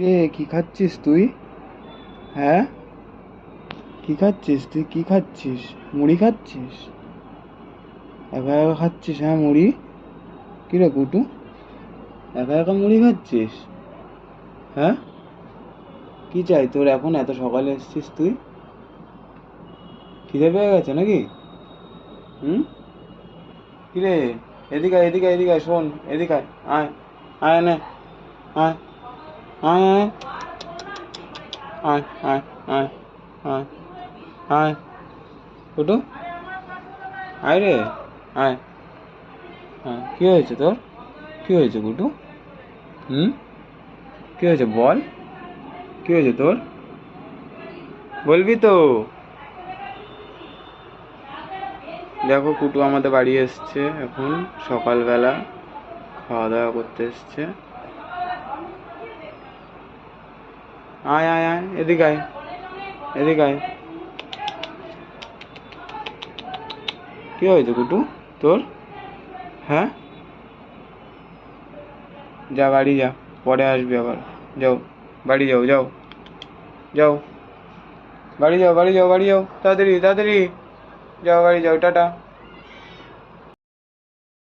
এ কি খাচ্ছিস তুই? হ্যাঁ, কি খাচ্ছিস তুই? কি খাচ্ছিস? মুড়ি খাচ্ছিস? একা একা খাচ্ছিস? হ্যাঁ, মুড়ি। কি রে কুটু, একা একা মুড়ি খাচ্ছিস? হ্যাঁ, কি চাই তোর এখন? এত সকালে এসেছিস তুই? খিদে পেয়ে গেছে নাকি? হুম, কি রে? এদিকে আয়, এদিকে আয়, এদিকে আয়, শোন, এদিকে আয়। আয়, আয় নে, আয়, আয়, আয়, আয়, আয়, আয়, আয়, আয়, কুটু, আয় রে, আয়। হ্যাঁ, কি হয়েছে তোর? কি হয়েছে কুটু? হুম, কি হয়েছে বল? কি হয়েছে তোর? বলবি তো? দেখো, কুটু আমাদের বাড়ি এসছে এখন সকালবেলা, খাওয়া দাওয়া করতে এসছে। আয়, আয়, আয়, এদিকে আয়, এদিকে আয়। কি হয়েছে কুটু তোর? হ্যাঁ, যা বাড়ি যা, পরে আসবি আবার। যাও, বাড়ি যাও, যাও, যাও, বাড়ি যাও, বাড়ি যাও, বাড়ি যাও, তাড়াতাড়ি তাড়াতাড়ি, যাও বাড়ি যাও, টাটা।